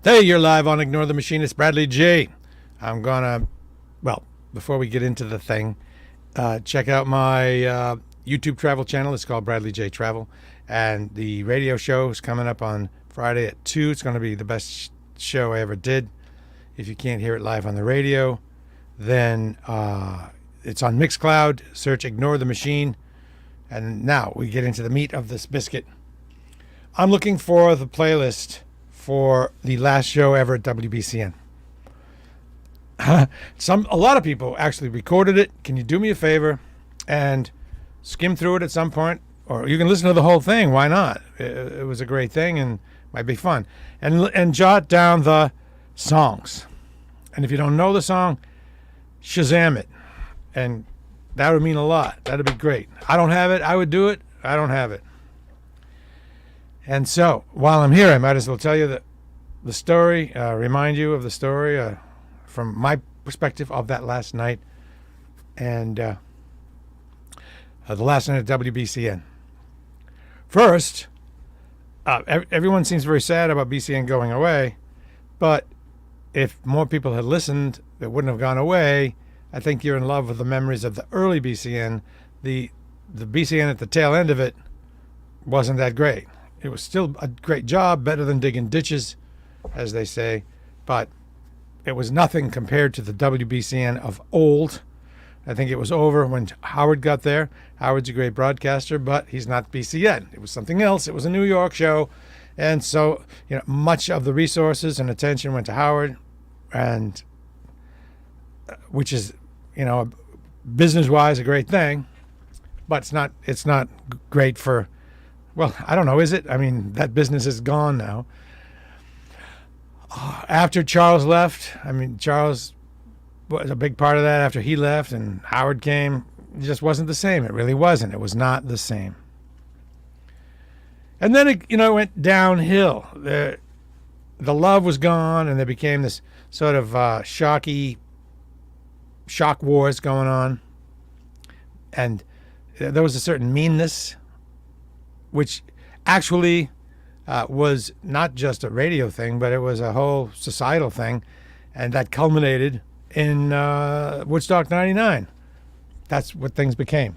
Hey, you're live on Ignore the Machine. It's Bradley J. I'm gonna, well, before we get into the thing, check out my YouTube travel channel. It's called Bradley J Travel, and the radio show is coming up on Friday at 2. It's going to be the best show I ever did. If you can't hear it live on the radio, then it's on Mixcloud. Search Ignore the Machine. And now we get into the meat of this biscuit. I'm looking for the playlist for the last show ever at WBCN. A lot of people actually recorded it. Can you do me a favor and skim through it at some point? Or you can listen to the whole thing. Why not? It was a great thing and might be fun. And jot down the songs. And if you don't know the song, Shazam it. And that would mean a lot. That'd be great. I don't have it. I would do it. I don't have it. And so, while I'm here, I might as well tell you the story, remind you of the story from my perspective of that last night and the last night at WBCN. First, everyone seems very sad about BCN going away, but if more people had listened, it wouldn't have gone away. I think you're in love with the memories of the early BCN. The BCN at the tail end of it wasn't that great. It was still a great job, better than digging ditches, as they say, but it was nothing compared to the WBCN of old. I think it was over when Howard got there. Howard's a great broadcaster, but he's not BCN. It was something else. It was a New York show, and so much of the resources and attention went to Howard, and which is business-wise a great thing, but it's not great for. Well, I don't know, is it? I mean, that business is gone now. After Charles left, Charles was a big part of that after he left and Howard came. It just wasn't the same. It really wasn't. It was not the same. And then it went downhill. The love was gone, and there became this sort of shock wars going on. And there was a certain meanness, which actually was not just a radio thing, but it was a whole societal thing, and that culminated in Woodstock 99. That's what things became,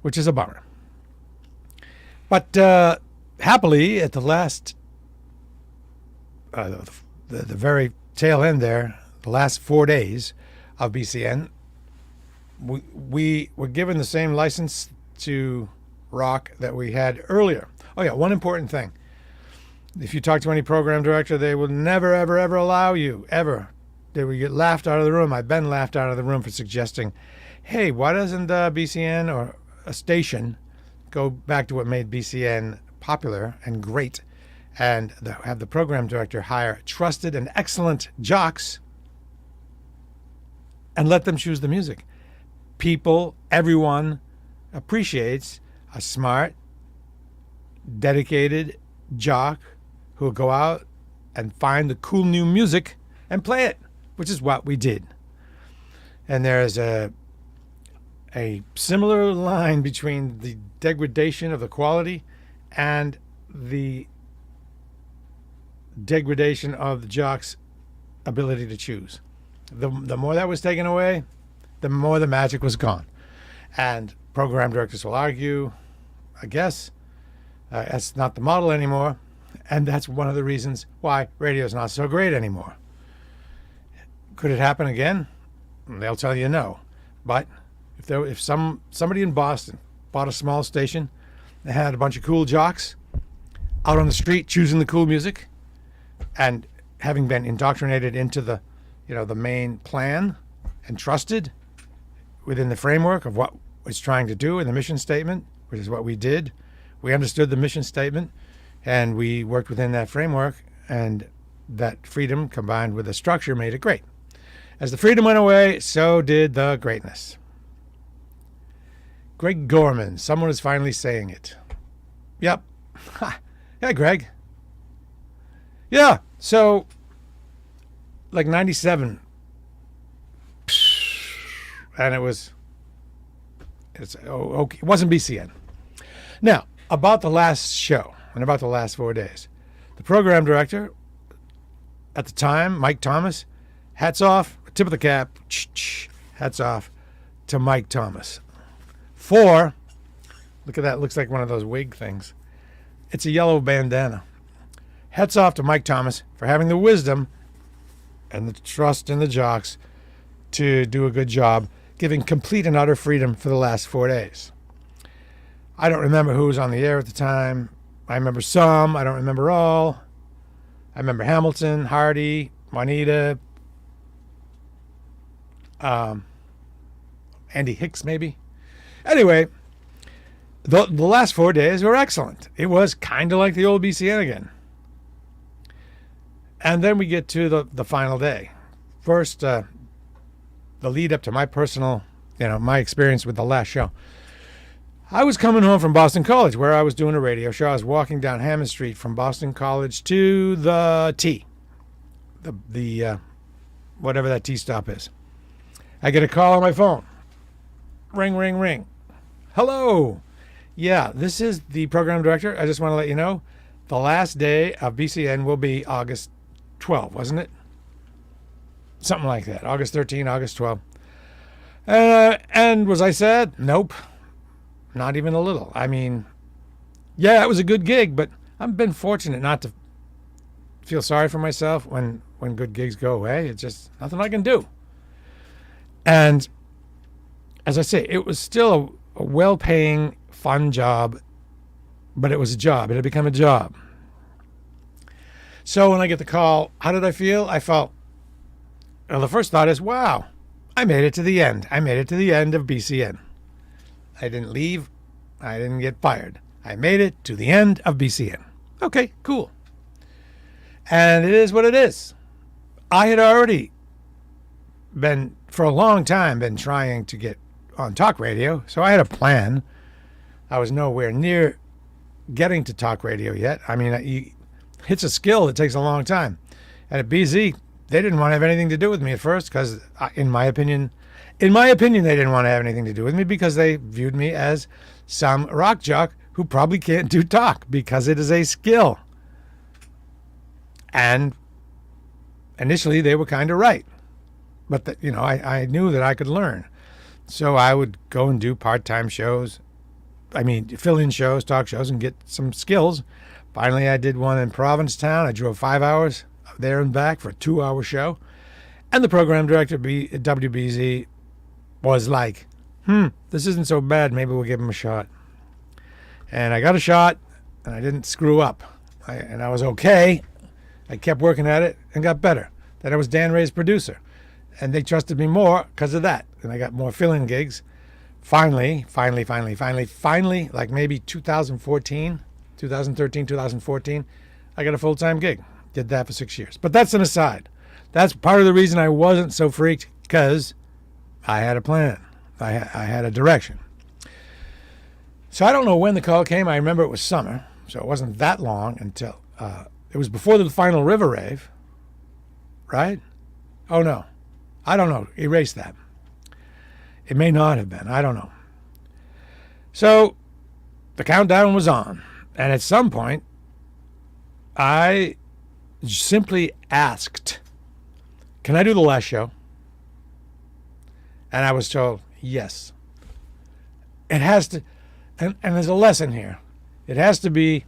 which is a bummer. But happily, at the last, the very tail end there, the last 4 days of BCN, we were given the same license to rock that we had earlier. Oh yeah, one important thing. If you talk to any program director, they will never, ever, ever allow you, ever. They would get laughed out of the room. I've been laughed out of the room for suggesting, hey, why doesn't BCN or a station go back to what made BCN popular and great and have the program director hire trusted and excellent jocks and let them choose the music? Everyone appreciates a smart, dedicated jock who will go out and find the cool new music and play it, which is what we did. And there is a similar line between the degradation of the quality and the degradation of the jock's ability to choose. The more that was taken away, the more the magic was gone. And program directors will argue, I guess, that's not the model anymore. And that's one of the reasons why radio is not so great anymore. Could it happen again? They'll tell you no. But if somebody in Boston bought a small station and had a bunch of cool jocks out on the street choosing the cool music and having been indoctrinated into the main plan and trusted within the framework of what it's trying to do in the mission statement, which is what we did. We understood the mission statement, and we worked within that framework, and that freedom combined with the structure made it great. As the freedom went away, so did the greatness. Greg Gorman, someone is finally saying it. Yep. Yeah, Greg. Yeah, so, like 97, and it wasn't BCN. Now, about the last show and about the last 4 days. The program director at the time, Mike Thomas, hats off, tip of the cap, hats off to Mike Thomas. 4, look at that, looks like one of those wig things. It's a yellow bandana. Hats off to Mike Thomas for having the wisdom and the trust in the jocks to do a good job, giving complete and utter freedom for the last 4 days. I don't remember who was on the air at the time. I remember some. I don't remember all. I remember Hamilton, Hardy, Juanita, Andy Hicks, maybe. Anyway, the last 4 days were excellent. It was kind of like the old BCN again. And then we get to the final day. First, the lead up to my personal, my experience with the last show. I was coming home from Boston College, where I was doing a radio show. I was walking down Hammond Street from Boston College to the T, the whatever that T stop is. I get a call on my phone. Ring, ring, ring. Hello. Yeah, this is the program director. I just want to let you know, the last day of BCN will be August 12, wasn't it? Something like that. August 13, August 12. And was I sad? Nope. Not even a little. I mean, yeah, it was a good gig, but I've been fortunate not to feel sorry for myself when good gigs go away. It's just nothing I can do. And as I say, it was still a well-paying, fun job, but it was a job. It had become a job. So when I get the call, how did I feel? I felt, well, the first thought is, wow, I made it to the end. I made it to the end of BCN. I didn't leave. I didn't get fired. I made it to the end of BCN. Okay, cool. And it is what it is. I had already been, for a long time, been trying to get on talk radio, so I had a plan. I was nowhere near getting to talk radio yet. I mean, it's a skill that takes a long time. And at BZ, they didn't want to have anything to do with me at first because, in my opinion, they didn't want to have anything to do with me because they viewed me as some rock jock who probably can't do talk because it is a skill. And initially, they were kind of right. But, I knew that I could learn. So I would go and do part-time shows. Fill-in shows, talk shows, and get some skills. Finally, I did one in Provincetown. I drove 5 hours there and back for a 2-hour show. And the program director at WBZ was like, this isn't so bad. Maybe we'll give him a shot. And I got a shot, and I didn't screw up. I was okay. I kept working at it and got better. Then I was Dan Ray's producer. And they trusted me more because of that. And I got more fill-in gigs. Finally, like maybe 2013, 2014, I got a full-time gig. Did that for 6 years. But that's an aside. That's part of the reason I wasn't so freaked, because I had a plan. I had a direction. So I don't know when the call came. I remember it was summer, so it wasn't that long until it was before the final River Rave, right? Oh, no. I don't know. Erase that. It may not have been. I don't know. So the countdown was on. And at some point, I simply asked, can I do the last show? And I was told, yes. It has to, and there's a lesson here. It has to be,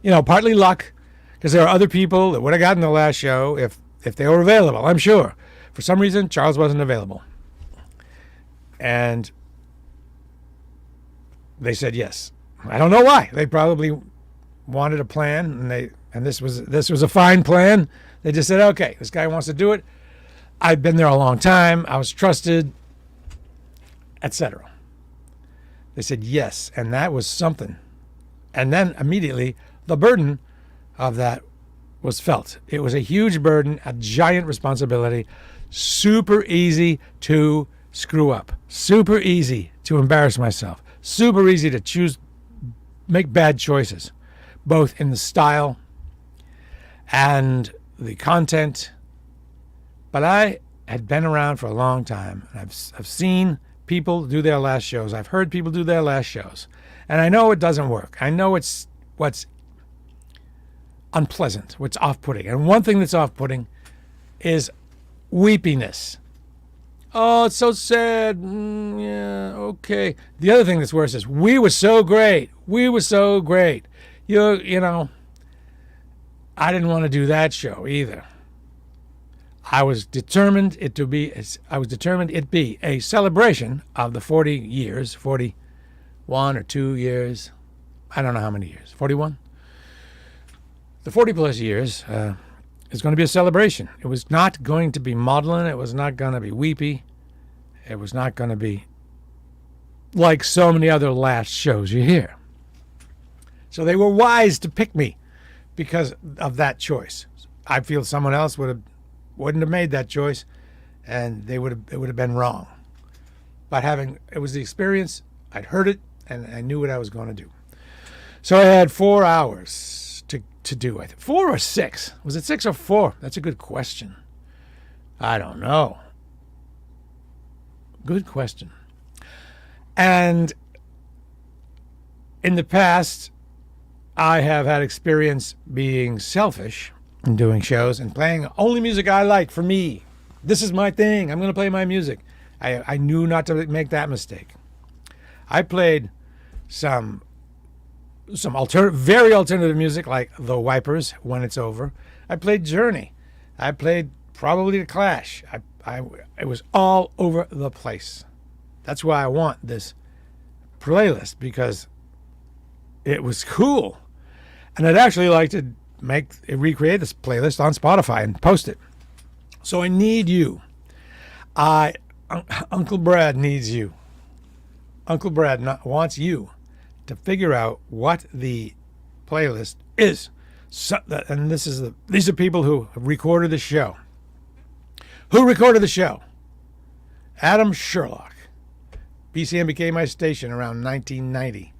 partly luck, because there are other people that would have gotten the last show if they were available, I'm sure. For some reason, Charles wasn't available. And they said yes. I don't know why. They probably wanted a plan, and this was a fine plan. They just said, okay, this guy wants to do it. I've been there a long time. I was trusted, etc. They said yes, and that was something. And then immediately, the burden of that was felt. It was a huge burden, a giant responsibility, super easy to screw up, super easy to embarrass myself, super easy to make bad choices, both in the style and the content. But I had been around for a long time, and I've seen people do their last shows. I've heard people do their last shows, and I know it doesn't work. I know it's what's unpleasant, what's off-putting. And one thing that's off-putting is weepiness. Oh, it's so sad. Yeah, okay. The other thing that's worse is, we were so great. We were so great. You know, I didn't want to do that show either. I was determined it be a celebration of the 40 years, 41 or 2 years. I don't know how many years. 41? The 40 plus years is going to be a celebration. It was not going to be maudlin. It was not going to be weepy. It was not going to be like so many other last shows you hear. So they were wise to pick me because of that choice. I feel someone else wouldn't have made that choice, and it would have been wrong. But it was the experience. I'd heard it, and I knew what I was going to do. So I had 4 hours to do it. 4 or 6? Was it 6 or 4? That's a good question. I don't know. Good question. And in the past, I have had experience being selfish and doing shows and playing only music I like for me. This is my thing. I'm going to play my music. I knew not to make that mistake. I played some very alternative music like The Wipers, When It's Over. I played Journey. I played probably The Clash. It was all over the place. That's why I want this playlist, because it was cool. And I'd actually like to recreate this playlist on Spotify and post it. So I need you. Uncle Brad needs you. Uncle Brad wants you to figure out what the playlist is. And these are people who have recorded the show. Who recorded the show? Adam Sherlock. BCN became my station around 1990.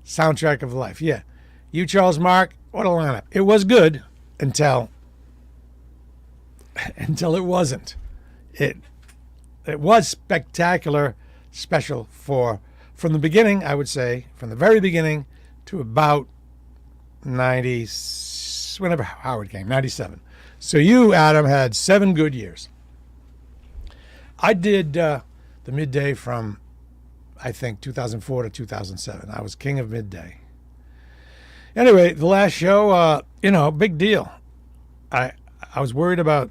Soundtrack of life. Yeah. You, Charles Mark, what a lineup. It was good until it wasn't. It was spectacular, special from the beginning, I would say, from the very beginning to about 90, whenever Howard came, 97. So you, Adam, had 7 good years. I did the midday from, I think, 2004 to 2007. I was king of midday. Anyway, the last show, big deal. I was worried about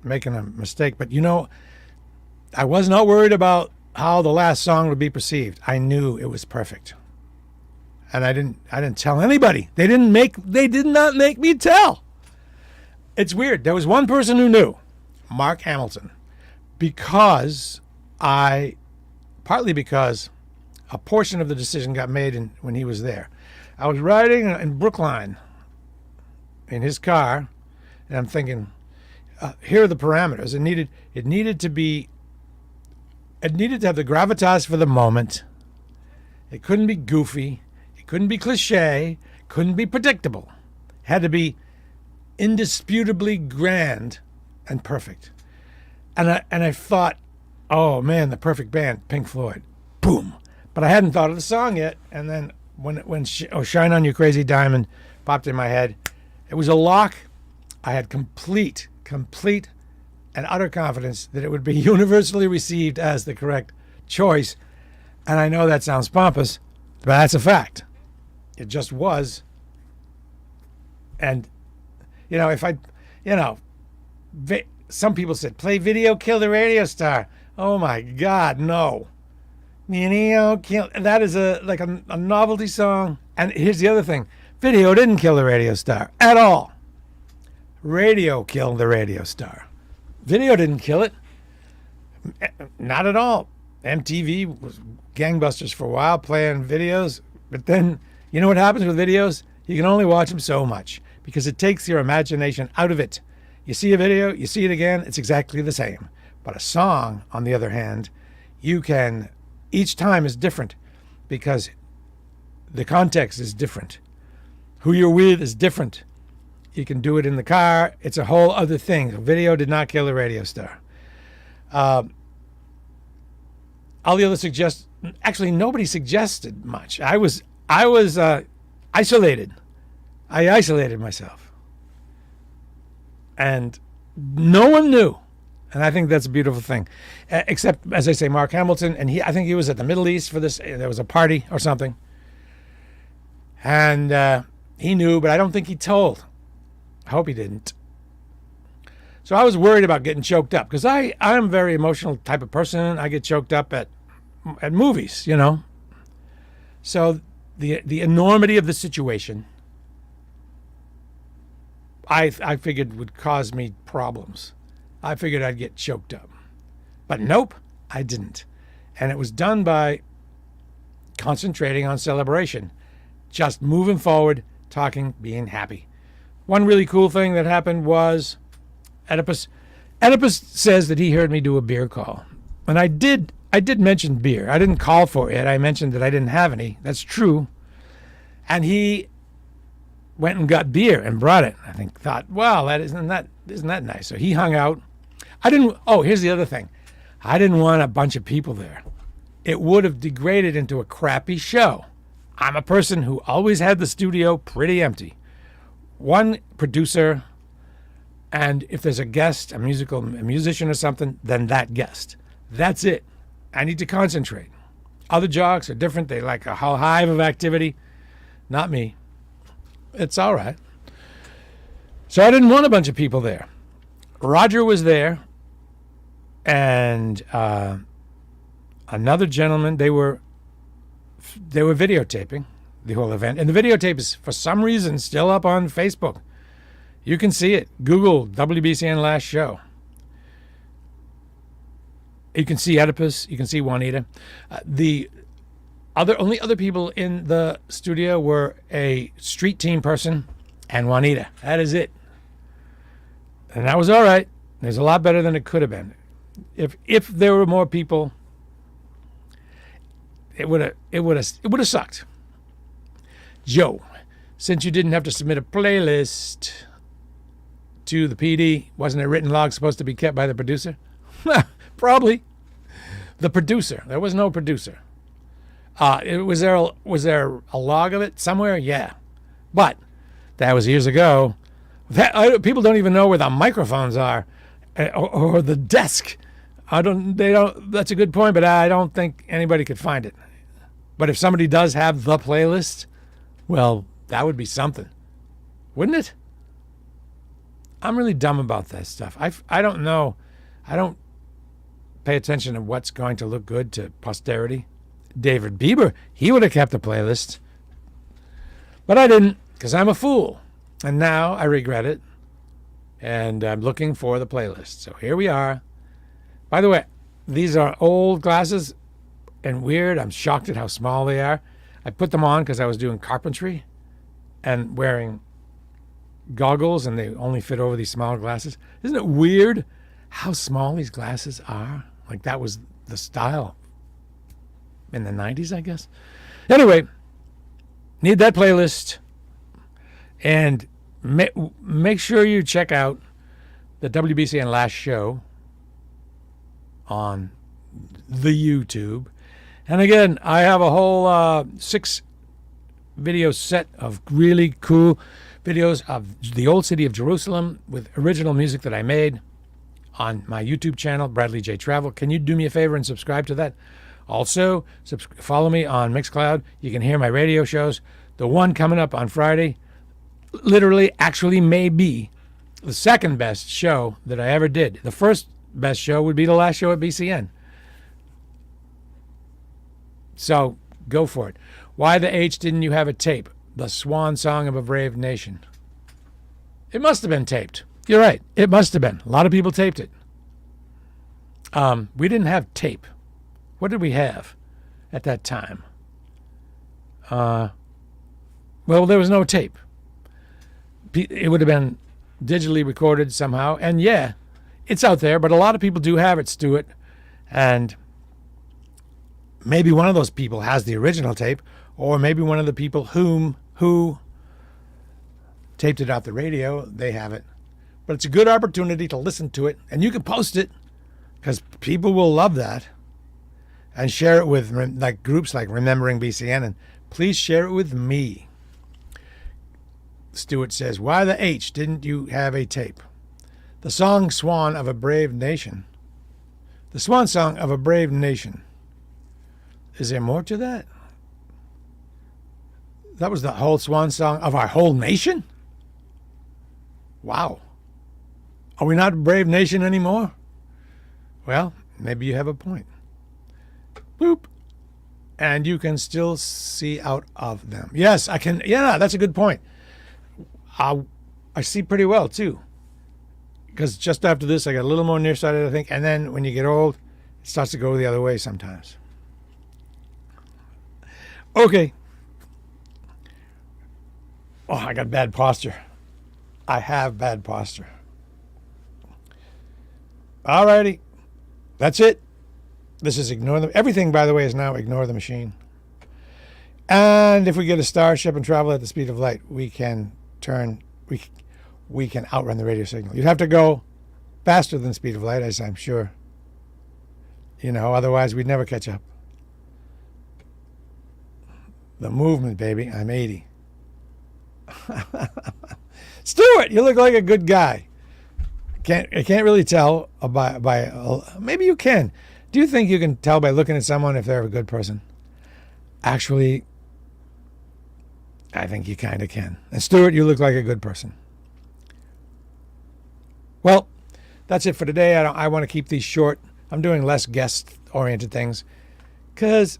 making a mistake, but I was not worried about how the last song would be perceived. I knew it was perfect. And I didn't tell anybody. They did not make me tell. It's weird. There was one person who knew, Mark Hamilton, partly because a portion of the decision got made when he was there. I was riding in Brookline in his car, and I'm thinking, here are the parameters. It needed to have the gravitas for the moment. It couldn't be goofy. It couldn't be cliche. It couldn't be predictable. It had to be indisputably grand and perfect. And I thought, oh man, the perfect band, Pink Floyd. Boom. But I hadn't thought of the song yet. And then when Shine On You Crazy Diamond popped in my head, it was a lock. I had complete and utter confidence that it would be universally received as the correct choice. And I know that sounds pompous, but that's a fact. It just was. And, some people said, play Video Kill the Radio Star. Oh my God, no. That is a novelty song. And here's the other thing. Video didn't kill the radio star at all. Radio killed the radio star. Video didn't kill it. Not at all. MTV was gangbusters for a while, playing videos. But then, you know what happens with videos? You can only watch them so much because it takes your imagination out of it. You see a video, you see it again, it's exactly the same. But a song, on the other hand, each time is different because the context is different. Who you're with is different. You can do it in the car. It's a whole other thing. Video did not kill the radio star. All the other actually nobody suggested much. I was isolated. I isolated myself. and no one knew. And I think that's a beautiful thing. Except, as I say, Mark Hamilton, and I think he was at the Middle East for this. There was a party or something. And he knew, but I don't think he told. I hope he didn't. So I was worried about getting choked up because I'm a very emotional type of person. I get choked up at movies, you know. So the enormity of the situation, I figured would cause me problems. I figured I'd get choked up. But nope, I didn't. And it was done by concentrating on celebration. Just moving forward, talking, being happy. One really cool thing that happened was Oedipus says that he heard me do a beer call. And I did mention beer. I didn't call for it. I mentioned that I didn't have any. That's true. And he went and got beer and brought it. I thought, well, isn't that nice? So he hung out. Here's the other thing. I didn't want a bunch of people there. It would have degraded into a crappy show. I'm a person who always had the studio pretty empty. One producer, and if there's a guest, a musician or something, then that guest. That's it. I need to concentrate. Other jocks are different. They like a whole hive of activity. Not me. It's all right. So I didn't want a bunch of people there. Roger was there, and another gentleman. They were videotaping the whole event, and the videotape is for some reason still up on Facebook. You can see it. Google WBCN last show. You can see Oedipus. You can see Juanita. The only other people in the studio were a street team person and Juanita. That is it. And that was all right. There's a lot better than it could have been. If there were more people, it would have sucked. Joe, since you didn't have to submit a playlist to the PD, wasn't a written log supposed to be kept by the producer? Probably. The producer. There was no producer. Was there a log of it somewhere? Yeah, but that was years ago. People don't even know where the microphones are, or the desk. They don't. That's a good point, but I don't think anybody could find it. But if somebody does have the playlist, well, that would be something, wouldn't it? I'm really dumb about that stuff. I don't know. I don't pay attention to what's going to look good to posterity. David Bieber, he would have kept the playlist. But I didn't, because I'm a fool. And now I regret it. And I'm looking for the playlist. So here we are. By the way, these are old glasses and weird. I'm shocked at how small they are. I put them on because I was doing carpentry and wearing goggles, and they only fit over these small glasses. Isn't it weird how small these glasses are? Like that was the style in the 90s, I guess. Anyway, need that playlist. And make sure you check out the WBCN last show on the YouTube. And again, I have a whole 6 video set of really cool videos of the old city of Jerusalem with original music that I made on my YouTube channel, Bradley J. Travel. Can you do me a favor and subscribe to that? Also, follow me on Mixcloud. You can hear my radio shows. The one coming up on Friday actually may be the second best show that I ever did. The first best show would be the last show at BCN. So go for it. Why the H didn't you have a tape? The swan song of a brave nation. It must have been taped. You're right. It must have been. A lot of people taped it. We didn't have tape. What did we have at that time? Well, there was no tape. It would have been digitally recorded somehow. And yeah, it's out there, but a lot of people do have it, Stuart. And maybe one of those people has the original tape, or maybe one of the people who taped it off the radio, they have it. But it's a good opportunity to listen to it, and you can post it because people will love that, and share it with like groups like Remembering BCN, and please share it with me. Stuart says, why the H didn't you have a tape? The song Swan of a Brave Nation. The swan song of a brave nation. Is there more to that? That was the whole swan song of our whole nation? Wow. Are we not a brave nation anymore? Well, maybe you have a point. Boop. And you can still see out of them. Yes, I can. Yeah, that's a good point. I see pretty well, too. Because just after this, I got a little more nearsighted, I think. And then when you get old, it starts to go the other way sometimes. Okay. Oh, I got bad posture. I have bad posture. All righty. That's it. This is Ignore Them. Everything, by the way, is now Ignore the Machine. And if we get a starship and travel at the speed of light, we can outrun the radio signal. You'd have to go faster than the speed of light, as I'm sure. Otherwise we'd never catch up. The movement, baby. I'm 80. Stuart, you look like a good guy. I can't really tell by maybe you can. Do you think you can tell by looking at someone if they're a good person? Actually, I think you kind of can. And Stuart, you look like a good person. Well, that's it for today. I want to keep these short. I'm doing less guest-oriented things because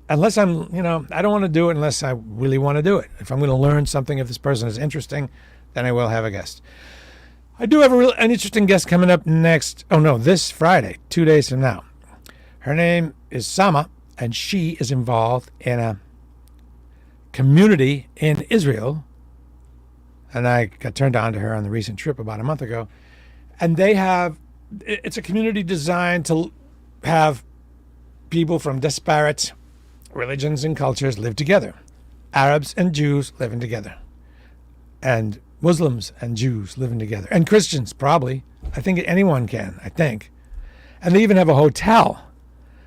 unless I don't want to do it unless I really want to do it. If I'm going to learn something, if this person is interesting, then I will have a guest. I do have an interesting guest coming up this Friday, 2 days from now. Her name is Sama, and she is involved in a community in Israel. And I got turned on to her on the recent trip about a month ago. And it's a community designed to have people from disparate religions and cultures live together. Arabs and Jews living together. And Muslims and Jews living together. And Christians, probably. I think anyone can, And they even have a hotel.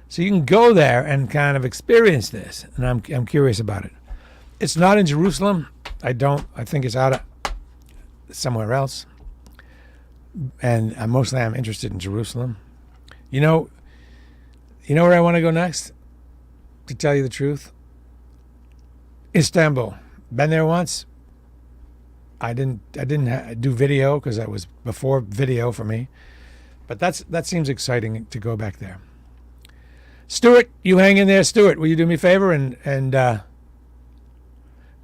So you can go there and kind of experience this. And I'm curious about it. It's not in Jerusalem. I think it's out of somewhere else. And mostly I'm interested in Jerusalem. You know where I want to go next? To tell you the truth? Istanbul. Been there once. I didn't do video because that was before video for me. But that seems exciting to go back there. Stuart, you hang in there. Stuart, will you do me a favor and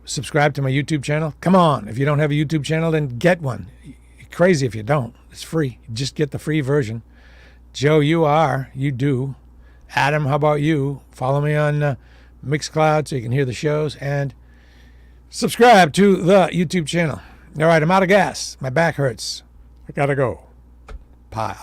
subscribe to my YouTube channel? Come on. If you don't have a YouTube channel, then get one. You're crazy if you don't. It's free. Just get the free version. Joe, you do. Adam, how about you? Follow me on Mixcloud so you can hear the shows and subscribe to the YouTube channel. All right, I'm out of gas. My back hurts. I gotta go. Bye.